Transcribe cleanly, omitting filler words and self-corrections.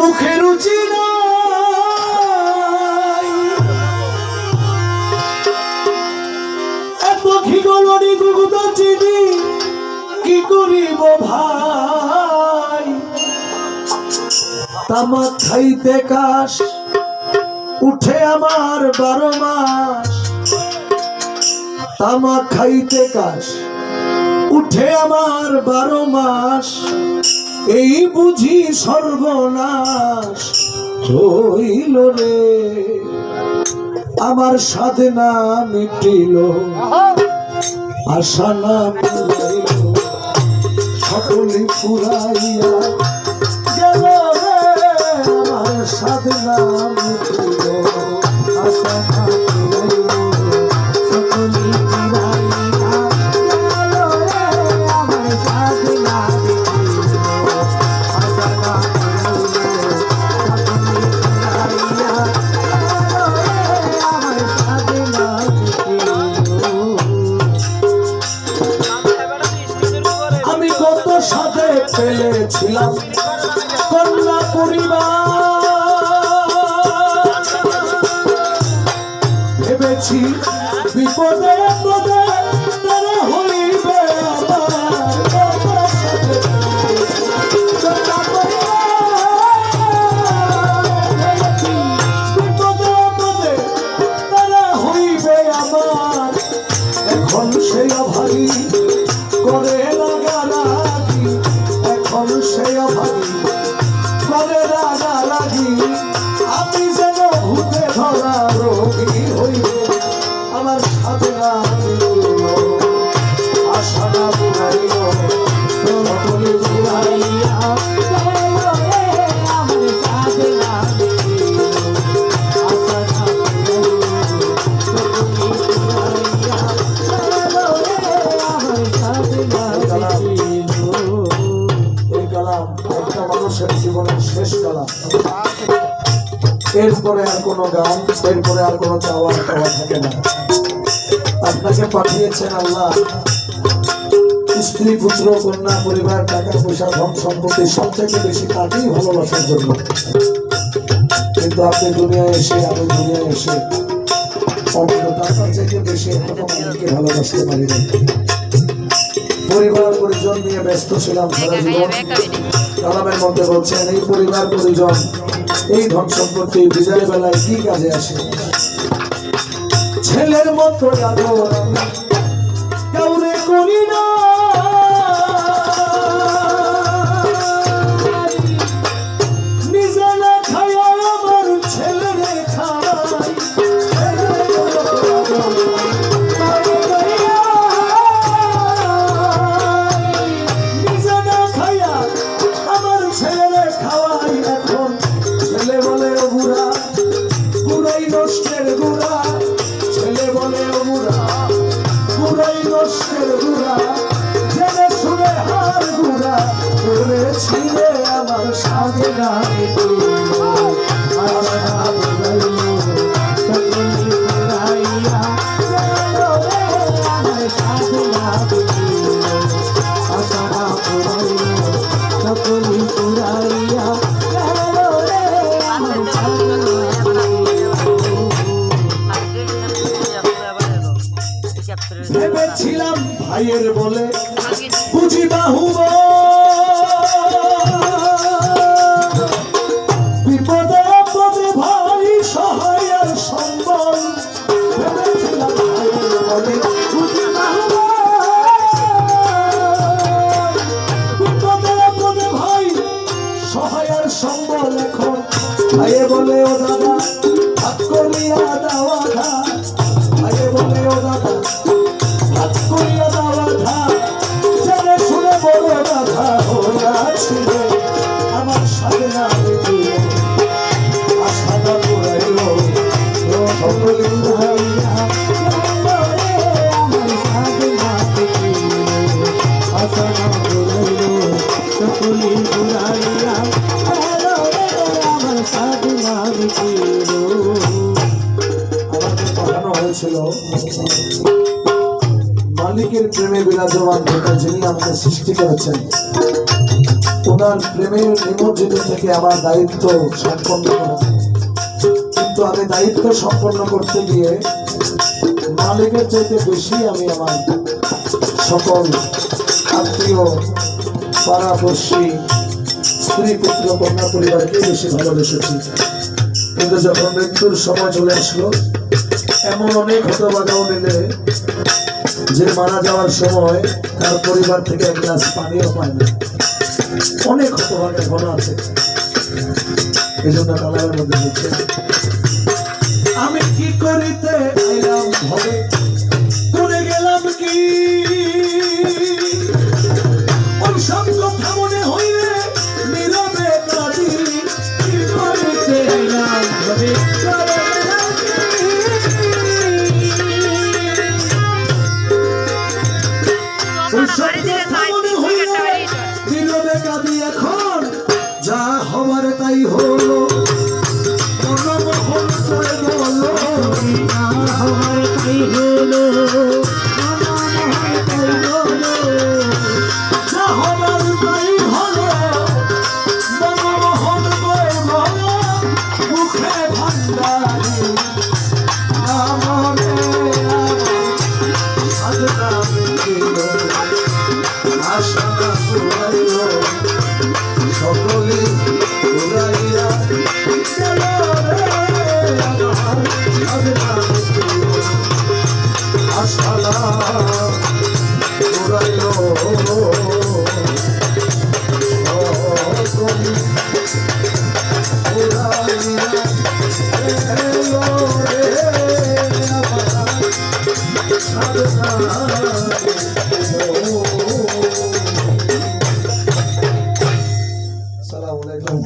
মুখে রুচি এত ঘিগলনি দুগুদ চিনি কি করিব ভাই তামাক খাইতে কাশ উঠে আমার 12 মাস তামাক খাইতে কাশ উঠে আমার 12 মাস এই বুঝি সর্বনাশ হইল রে আমার সাধনা মিটিল আশা না মিলাইল সকলে ফুরাইয়া গেল রে আমার সাধনা মিটিল আশা না মিলাইল সকলে ফুরাইয়া গেল রে আমার সাধনা সাথে পেয়েছিলাম কন্যা পরিবার ভেবেছি বিপদে পদে তারা হইবে বিপদে পদে তারা হইবে আমার এখন সেই অভাগী করে সেই অভাগী করে রাগারাগি আমি যেন ভূতে ধরা রোগী হইব আমার সাধনা আশা না বুঝাইল সকলে বুঝাইয়া আমার সাধনা আশা না মানুষের জীবনের শেষ কালাম এরপরে আর কোনো গান এরপরে আর কোনো চাওয়া থাকে না আপনাকে পাঠিয়েছেন আল্লাহ স্ত্রী পুত্র কন্যা পরিবার টাকা পয়সা ধন সম্পত্তি সবথেকে বেশি তাকেই ভালোবাসার জন্য কিন্তু আপনি দুনিয়ায় এসে আমি দুনিয়ায় এসে অন্য টাকার থেকে বেশি এখনো মানুষকে ভালোবাসতে পারি না পরিবার পরিজন নিয়ে ব্যস্ত ছিলাম সারা জীবন কালামের মধ্যে বলছেন এই পরিবার পরিজন এই ধন সম্পত্তি বিজয় বেলায় কি কাজে আসে ছেলের মতো কাউরে করি না নিজে না খাই আমার ছেলেরে খাই আমার সাধনা ভেবেছিলাম ভাইয়ের বলে বুঝি বাহুব বিপদে আপদে ভাই সহায় আর সম্বল ভেবেছিলাম ভাইয়ের বলে বুঝি বাহুব বিপদে আপদে ভাই সহায় আর সম্বল এখন ভাইয়ে বলে ও দাদা হাত করিয়া দেওয়া ঘা ভাইয়ে বলে ও দাদা হাত করিয়া দেওয়া ঘা জেনে শুনে বড় দাদা হইয়াছিল আমার সাধনা আশা না পুরাইল সকলে বুঝাইয়া আমার সাধনা আশা না পুরাইল সকলে বুঝাইয়া আমার সাধনা আমাকে পাঠানো হয়েছিল মালিকের প্রেমে বিরাজমান যিনি আমাকে সৃষ্টি করেছেন ওনার প্রেমের নিমজ্জিত থেকে আমার দায়িত্ব সম্পন্ন করা, কিন্তু আমি দায়িত্ব সম্পন্ন করতে গিয়ে মালিকের চাইতে বেশি আমি আমার সকল আত্মীয় পাড়াপড়শি স্ত্রী পুত্র কন্যা পরিবারকে বেশি ভালোবেসেছি। কিন্তু যখন মৃত্যুর সময় চলে আসলো, এমন অনেক হতভাগাও মিলে যে মারা যাওয়ার সময় তার পরিবার থেকে এক গ্লাস পানিও পায় না। অনেক হতভাগের ঘটনা আছে। এই জন্য কালামের মধ্যে হচ্ছে, আমি কি করিতে আইলাম ভাবে করে গেলাম কি, ওই সব কথা মনে হইলে নীরবে কাঁদি। কি করিতে আইলাম ভাবে করে গেলাম কি, ওই সব কথা মনে হইলে নীরবে কাঁদি। এখন যা হবার তাই হলো, মনমোহন করে বলো, যা হবার তাই হলো, মনমোহন করে বলো, যা হবার তাই হলো, মনমোহন করে বলো, মুখে ভান্ডারি আমরে সাধনা মিটিল, আশা পুরাইল, সকলে পুরাইয়া গেল রে আমার সাধনা মিটিল, আশা পুরাইল, সকলে পুরাইয়া গেল রে আমার সাধনা মিটিল। আসসালামু আলাইকুম।